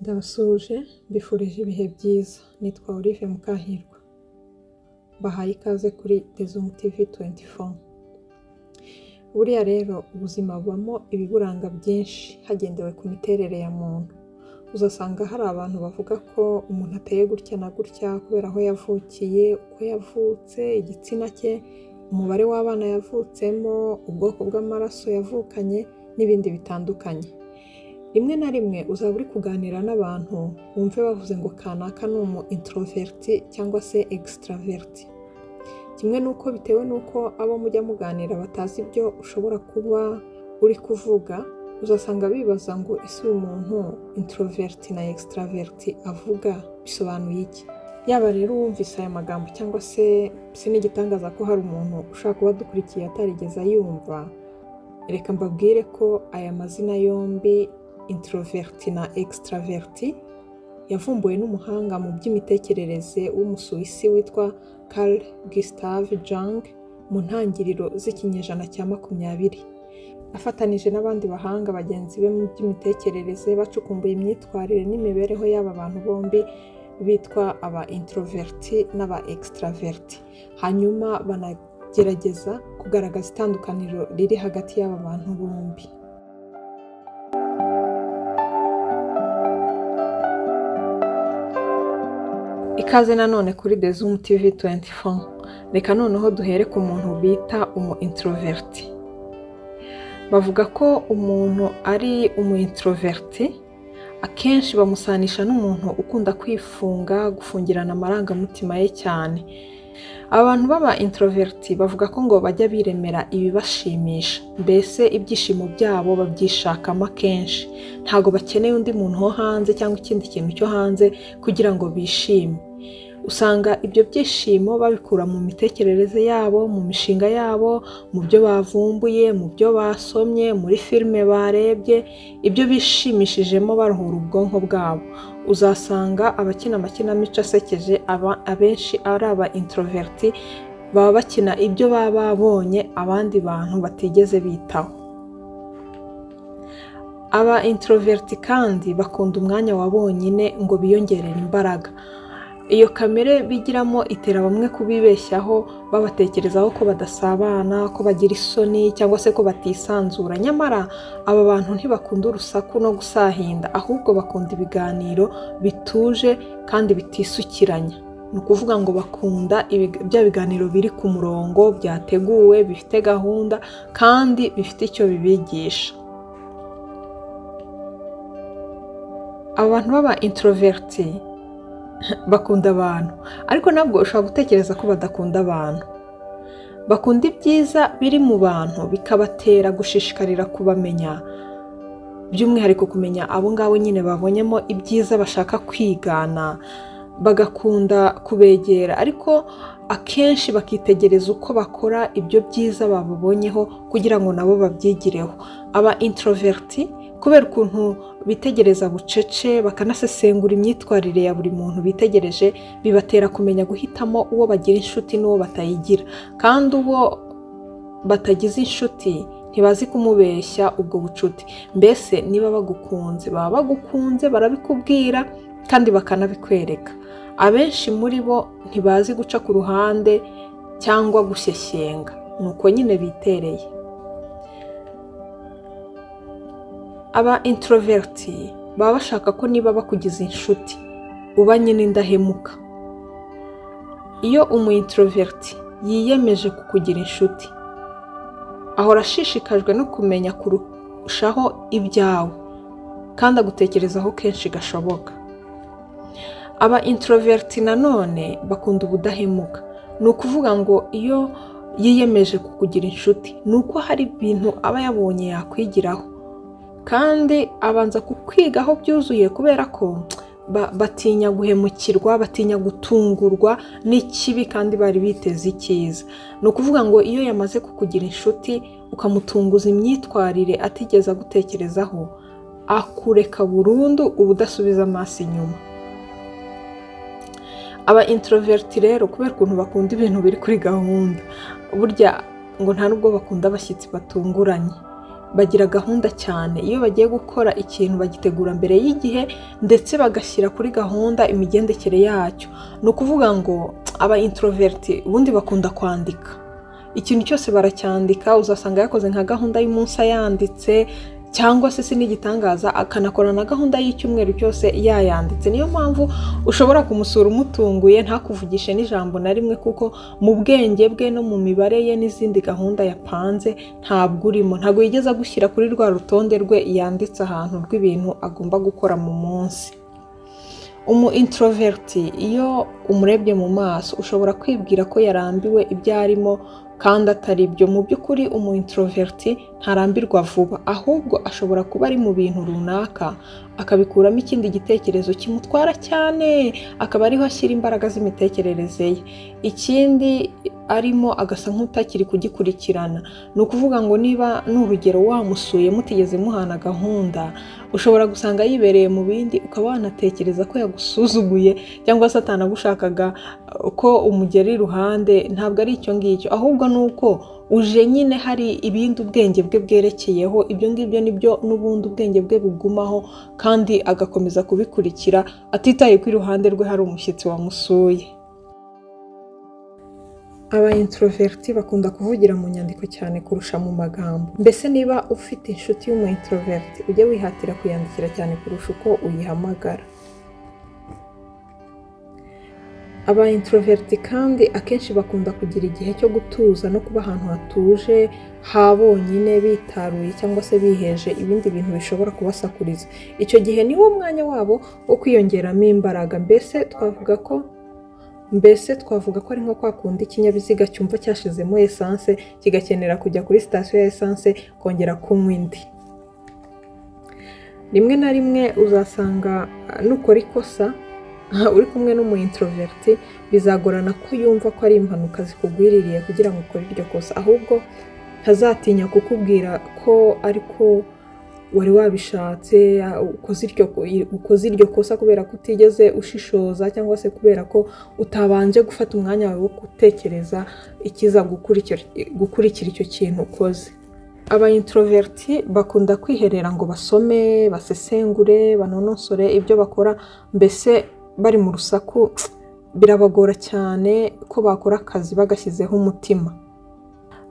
Ndabasuje mbifurije ibihe byiza. Nitwa Olive Mukahirwa. Bahaye ikaze kuri The Zoom TV 24. Buriya rero ubuzima bubamo ibiburanga byinshi hagendewe ku miterere ya muntu. Uzasanga hari abantu bavuga ko umuntu ateye gutya na gutya kubera aho yavukiye, uko yavutse, igitsina cye, umubare w'abana yavutsemo, ubwoko bw'amaraso yavukanye n'ibindi bitandukanye. Rimwe na rimwe uzaba uri kuganira n'abantu wumve bavuze ngo kanaka ni umu introverti cyangwa se extraverti. Kimwe nuko bitewe nuko abo mujya muganira batazi ibyo ushobora kuba uri kuvuga, uzasanga bibaza ngo ese uyu muntu introverti na extraverti avuga bisobanuye iki? Yaba rero wumvise aya magambo cyangwa se sinigitangaza ko hari umuntu ushaka kuba dukurikiye atarigeze yumva, reka mbabwire ko aya mazina yombi introverti na extraverti yavumbuwe n'umuhanga mu by'imitekerereze w'umusuwisi witwa Carl Gustav Jung mu ntangiriro z'ikinyejana cya 20. Afatanije n'abandi bahanga bagenzi be mu by'imitekerereze bacukumbuye imyitwarire n'imibereho y'aba bantu bombi bitwa aba introverti n'aba extraverti. Hanyuma banagerageza kugaragaza itandukaniro riri hagati y'aba bantu bombi. Ikaze nanone kuri The Zoom TV 24. Reka noneho duhere ku muntu bita umu introverti. Bavuga ko umuntu ari umu introverti akenshi bamusanisha n'umuntu ukunda kwifunga, gufungirana amarangamutima ye cyane. Abantu baba introverti bavuga ko ngo bajya biremera ibibashimisha, mbese ibyishimo byabo babyishakamo kenshi. Ntago bakeneye undi muntu wo hanze cyangwa ikindi kintu cyo hanze kugira ngo bishime. Usanga ibyo byishimo babikura mu mitekerereze yabo, mu mishinga yabo, mu byo bavumbuye, mu byo basomye, muri filime barebye, ibyo bishimishijemo baruhura ubwonko bwabo. Uzasanga abakina amakinamico asekeje abenshi ari aba introverti baba bakina ibyo baba babonye abandi bantu batigeze bitaho. Aba introverti kandi bakunda umwanya wa bonyine ngo biyongerere imbaraga. Iyo kamere bigiramo itera bamwe kubibeshyaho babatekerezaho ko badasabana, ko bagira isoni cyangwa se ko batisanzura. Nyamara aba bantu ntibakunda urusaku no gusahinda, ahubwo bakunda ibiganiro bituje kandi bitisukiranya. Ni ukuvuga ngo bakunda bya biganiro biri ku murongo, byateguwe, bifite gahunda kandi bifite icyo bibigisha. Abantu baba introverti bakunda abantu, ariko nabwo ushobora gutekereza ko badakunda abantu. Bakunda ibyiza biri mu bantu bikabatera gushishikarira kubamenya, by'umwihariko kumenya abo ngabo nyine babonyemo ibyiza bashaka kwigana, bagakunda kubegera, ariko akenshi bakitegereza uko bakora ibyo byiza babonyeho kugira ngo nabo babyigireho. Aba introverti kubera ukuntu bitegereza bucece bakanasesengura imyitwarire ya buri muntu bitegereje, bibatera kumenya guhitamo uwo bagira inshuti n'uwo batayigira. Kandi uwo batagize inshuti ntibazi kumubeshya ubwo bucuti. Mbese niba bagukunze baba bagukunze, barabikubwira kandi bakanabikwereka. Abenshi muri bo ntibazi guca ku ruhande cyangwa gushyeshyenga, nuko nyine bitereye. Aba introverti baba bashaka ko niba bakugize inshuti uba nyine indahemuka. Iyo umu introverti yiyemeje kukugira inshuti, ahora ashishikajwe no kumenya kurushaho ibyawe kandi agutekerezaho kenshi gashoboka. Aba introverti nanone bakunda ubudahemuka. Ni ukuvuga ngo iyo yiyemeje kukugira inshuti ni uko hari ibintu aba yabonye yakwigiraho, kandi abanza kukwigaho byuzuye kubera ko batinya guhemukirwa, batinya gutungurwa n'ikibi kandi bari biteze icyiza. Ni ukuvuga ngo iyo yamaze kukugira inshuti ukamutunguza imyitwarire atigeze agutekerezaho, akureka burundu ubudasubiza amaso inyuma. Aba introverti rero kubera ukuntu bakunda ibintu biri kuri gahunda, burya ngo nta nubwo bakunda abashyitsi batunguranye. bagira gahunda cyane. Iyo bagiye gukora ikintu bagitegura mbere y'igihe ndetse bagashyira kuri gahunda imigendekere yacyo. Ni ukuvuga ngo aba introverti ubundi bakunda kwandika. Ikintu cyose baracyandika, uzasanga yakoze nka gahunda y'umunsi yanditse, cyangwa se n'igitangaza akanakora na gahunda y'icyumweru cyose yayanditse. Niyo mpamvu ushobora kumusura umutunguye ntakuvugishe n'ijambo na rimwe, kuko mu bwenge bwe no mu mibare ye n'izindi gahunda yapanze ntabwo urimo, ntabwo yigeze gushyira kuri rwa rutonde rwe yanditse ahantu rw'ibintu agomba gukora mu munsi. Umu introverti iyo umurebye mu maso ushobora kwibwira ko yarambiwe ibyo arimo, kandi atari byo. Mu by'ukuri umu introverti ntarambirwa vuba, ahubwo ashobora kuba ari mu bintu runaka akabikuramo ikindi gitekerezo kimutwara cyane, akaba ariho ashyira imbaraga z'imitekerereze ye. Ikindi arimo agasa nk'utakiri kugikurikirana. Ni ukuvuga ngo niba n'urugero wamusuye mutigeze muhana gahunda, ushobora gusanga yibereye mu bindi, ukaba wanatekereza ko yagusuzuguye cyangwa se atanagushakaga ko umugera iruhande. Ntabwo ari icyo ngicyo, ahubwo ni uko uje nyine hari ibindi ubwenge bwe bwerekeyeho. Ibyo ngibyo nibyo n'ubundi ubwenge bwe bugumaho, kandi agakomeza kubikurikira atitaye ko iruhande rwe hari umushyitsi wamusuye. Aba introverti bakunda kuvugira mu nyandiko cyane kurusha mu magambo. Mbese niba ufite inshuti y'umu introverti, ujye wihatira kuyandikira cyane kurusha uko uyihamagara. Aba introverti kandi akenshi bakunda kugira igihe cyo gutuza no kuba ahantu hatuje ha bonyine, bitaruye cyangwa se biheje ibindi bintu bishobora kubasakuriza. Icyo gihe niwo mwanya wabo wo kwiyongeramo imbaraga. Mbese twavuga ko ari nko kwa kundi ikinyabiziga cyumva cyashizemo essence kigakenera kujya kuri sitasiyo ya essence kongera kunywa indi. Rimwe na rimwe uzasanga nukora ikosa uri kumwe n'umu introverti, bizagorana ko yumva ko ari impanuka zikugwiririye kugira ngo ukore iryo kosa, ahubwo ntazatinya kukubwira ko ariko wari wabishatse ukoze iryo kosa kubera ko utigeze ushishoza, cyangwa se kubera ko utabanje gufata umwanya wawe wo gutekereza ikiza gukurikira icyo kintu ukoze. Aba introverti bakunda kwiherera ngo basome, basesengure, banonosore ibyo bakora. Mbese bari mu rusaku birabagora cyane ko bakora akazi bagashyizeho umutima.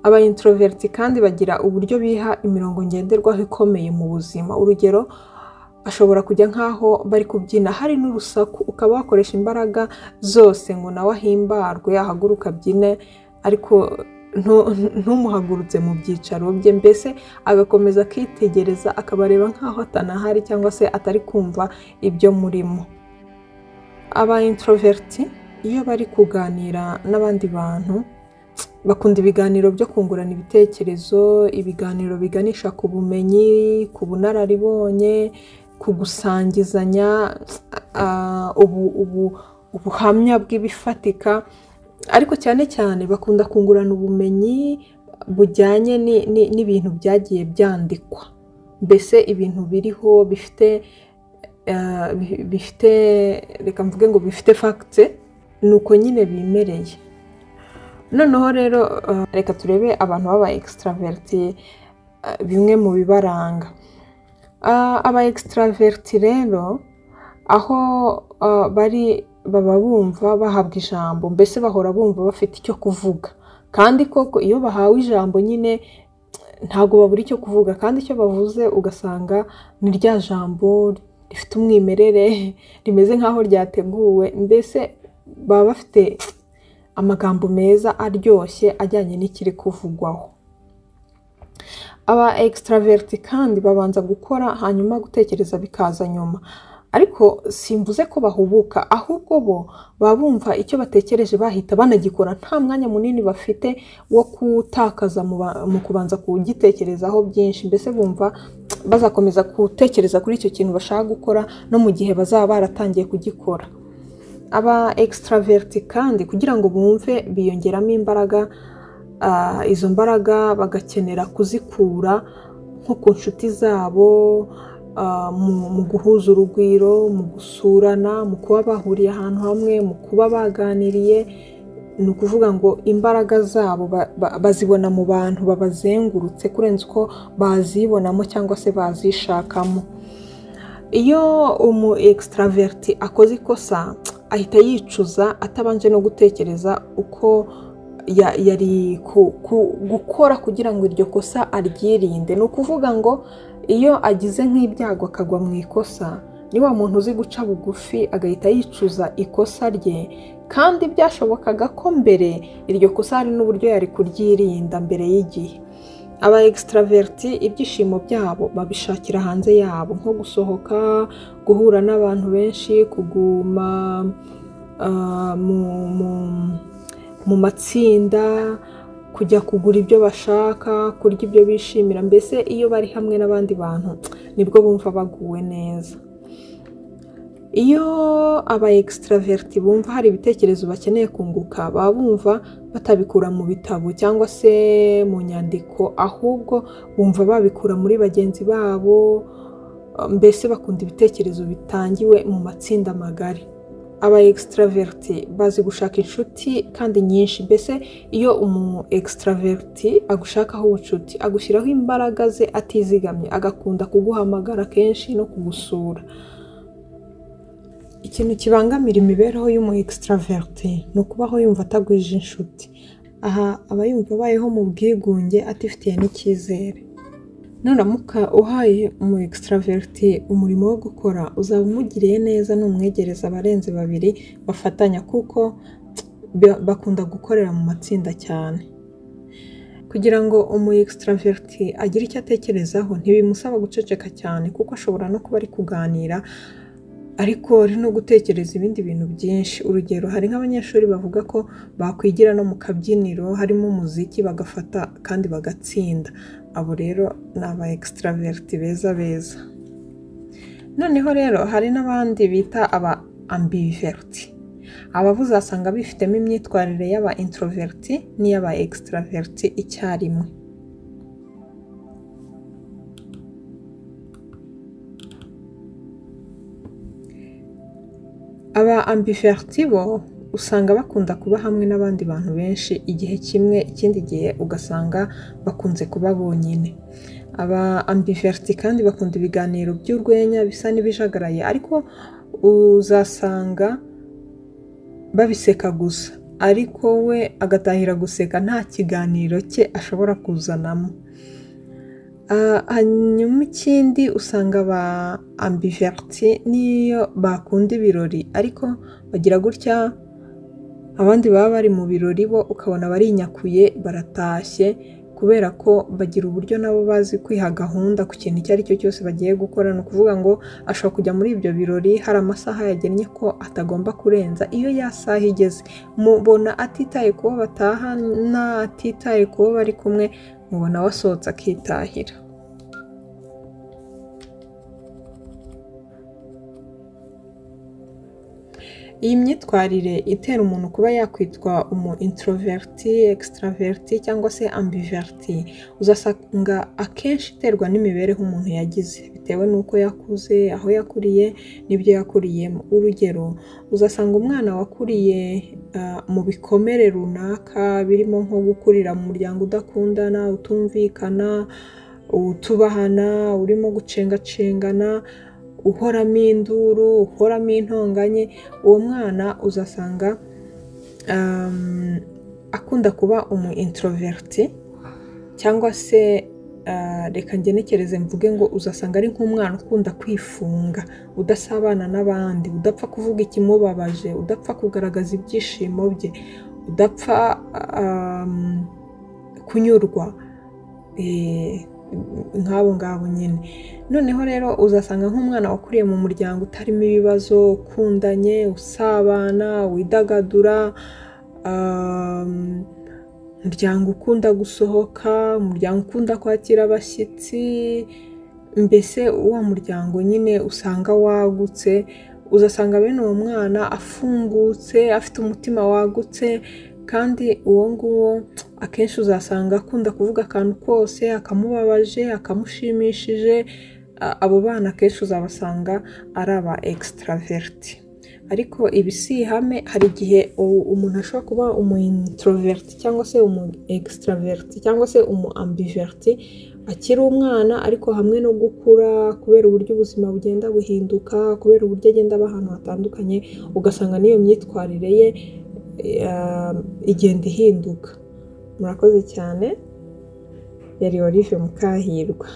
Aba introverti kandi bagira uburyo biha imirongo ngenderwaho ikomeye mu buzima. Urugero, ashobora kujya nk'aho bari kubyina hari n'urusaku, ukaba wakoresha imbaraga zose ngo nawe ahimbarwe, ahaguruka abyine, ariko ntumuhagurutse mu byicaro bye. Mbese agakomeza akitegereza, akabareba nk'aho atanahari cyangwa se atari kumva ibyo murimo. Aba introverti iyo bari kuganira n'abandi bantu bakunda ibiganiro byo kungurana ibitekerezo, ibiganiro biganisha ku bumenyi, ku bunararibonye, ku gusangizanya ubuhamya bw'ibifatika. Ariko cyane cyane bakunda kungurana ubumenyi bujyanye n'ibintu byagiye byandikwa. Mbese ibintu biriho bifite reka mvuge ngo bifite facts, nuko nyine bimereye. Noneho rero reka turebe abantu baba extraverti, bimwe mu bibaranga. Aba extraverti rero aho bari baba bumva bahabwa ijambo, mbese bahora bumva bafite icyo kuvuga, kandi koko iyo bahawe ijambo nyine ntabwo babura icyo kuvuga, kandi icyo bavuze ugasanga ni rya jambo rifite umwimerere, rimeze nk'aho ryateguwe. Mbese baba bafite amagambo meza aryoshye ajyanye n'ikiri kuvugwaho. Aba extraverti kandi babanza gukora, hanyuma gutekereza bikaza nyuma. Ariko simvuze ko bahubuka, ahubwo bo baba bumva icyo batekereje bahita banagikora, nta mwanya munini bafite wo kutakaza mu kubanza kugitekerezaho byinshi. Mbese bumva bazakomeza gutekereza kuri icyo kintu bashaka gukora no mu gihe bazaba baratangiye kugikora. Aba extraverti kandi kugira ngo bumve biyongeramo imbaraga, izo mbaraga bagakenera kuzikura nko ku nshuti zabo, mu guhuza urugwiro, mu gusurana, mu kuba bahuriye ahantu hamwe, mu kuba baganiriye. ni ukuvuga ngo imbaraga zabo bazibona mu bantu babazengurutse kurenza uko bazibonamo cyangwa se bazishakamo. Iyo umu extraverti akoze ikosa ahita yicuza atabanje no gutekereza uko yari gukora kugira ngo iryo kosa aryirinde. Ni ukuvuga ngo iyo agize nk'ibyago akagwa mu ikosa, ni wa muntu uzi guca bugufi agahita yicuza ikosa rye, kandi byashobokaga ko mbere iryo kosa hari n'uburyo yari kuryirinda mbere y'igihe. Aba extraverti ibyishimo byabo babishakira hanze yabo, nko gusohoka, guhura n'abantu benshi, kuguma mu matsinda, kujya kugura ibyo bashaka, kurya ibyo bishimira. Mbese iyo bari hamwe n'abandi bantu nibwo bumva baguwe neza. Iyo aba extraverti bumva hari ibitekerezo bakeneye kunguka, baba bumva batabikura mu bitabo cyangwa se mu nyandiko, ahubwo bumva babikura muri bagenzi babo. Mbese bakunda ibitekerezo bitangiwe mu matsinda magari. Aba extraverti bazi gushaka inshuti kandi nyinshi. Mbese iyo umu extraverti agushakaho ubucuti, agushyiraho imbaraga ze atizigamye, agakunda kuguhamagara kenshi no kugusura. Ikintu kibangamira imibereho y'umu extraverti ni ukubaho yumva atagwije inshuti. Aha aba yumva abayeho mu bwigunge, atifitiye n'icyizere. Nuramuka uhaye umu extraverti umurimo wo gukora, uzaba umugiriye neza n'umwegereza abarenze babiri bafatanya, kuko bakunda gukorera mu matsinda cyane. Kugira ngo umu extraverti agire icyo atekerezaho ntibimusaba guceceka cyane, kuko ashobora no kuba ari kuganira ariko ari no gutekereza ibindi bintu byinshi. Urugero, hari nk'abanyeshuri bavuga ko bakwigira no mu kabyiniro harimo umuziki, bagafata kandi bagatsinda. Abo rero ni aba extraverti beza. Noneho rero hari n'abandi bita aba ambiverti. Aba uzasanga bifitemo imyitwarire y'aba introverti n'iy'aba extraverti icyarimwe. Aba ambiverti bo usanga bakunda kuba hamwe n'abandi bantu benshi igihe kimwe, ikindi gihe ugasanga bakunze kuba bonyine. Aba ambiverti kandi bakunda ibiganiro by'urwenya bisa n'ibijagaraye, ariko uzasanga babiseka gusa, ariko we agatahira guseka nta kiganiro cye ashobora kuzanamo. Hanyuma ikindi usanga aba ambiverti niyo bakunda ibirori, ariko bagira gutya abandi baba bari mu birori bo ukabona barinyakuye baratashye, kubera ko bagira uburyo nabo bazi kwiha gahunda ku kintu icyo ari cyo cyose bagiye gukora. Ni ukuvuga ngo ashobora kujya muri ibyo birori hari amasaha yagennye ko atagomba kurenza. Iyo ya saha igeze mubona atitaye kuba batahana, atitaye kuba bari kumwe, mubona wasohotse akitahira. Iyi myitwarire itera umuntu kuba yakwitwa umu introverti, extraverti cyangwa se ambiverti, uzasanga akenshi iterwa n'imibereho umuntu yagize, bitewe n'uko yakuze, aho yakuriye n'ibyo yakuriyemo. Urugero, uzasanga umwana wakuriye mu bikomere runaka, birimo nko gukurira mu muryango udakundana, utumvikana, utubahana, urimo gucengacengana, uhoramo induru, uhoramo intonganye. Uwo mwana uzasanga akunda kuba umu introverti, cyangwa se reka ngenekereze mvuge ngo uzasanga ari nk'umwana ukunda kwifunga, udasabana n'abandi, udapfa kuvuga ikimubabaje, udapfa kugaragaza ibyishimo bye, udapfa kunyurwa, nk'abo ngabo nyine. Noneho rero uzasanga nk'umwana wakuriye mu muryango utarimo ibibazo, ukundanye, usabana, widagadura, umuryango ukunda gusohoka, umuryango ukunda kwakira abashyitsi, mbese wa muryango nyine usanga wagutse. Uzasanga bene uwo mwana afungutse, afite umutima wagutse, kandi uwo nguwo akenshi uzasanga akunda kuvuga akantu kose, akamubabaje, akamushimishije. Abo bana akenshi uzabasanga ari aba extraverti. ariko ibi si ihame. Hari igihe umuntu ashobora kuba umu introvert cyangwa se umu extravert cyangwa se umu ambivert akiri umwana, ariko hamwe no gukura kubera uburyo ubuzima bugenda buhinduka, kubera uburyo agenda aba ahantu hatandukanye, ugasanga n'iyo myitwarire ye igenda ihinduka. Murakoze cyane. Yari Olive Mukahirwa.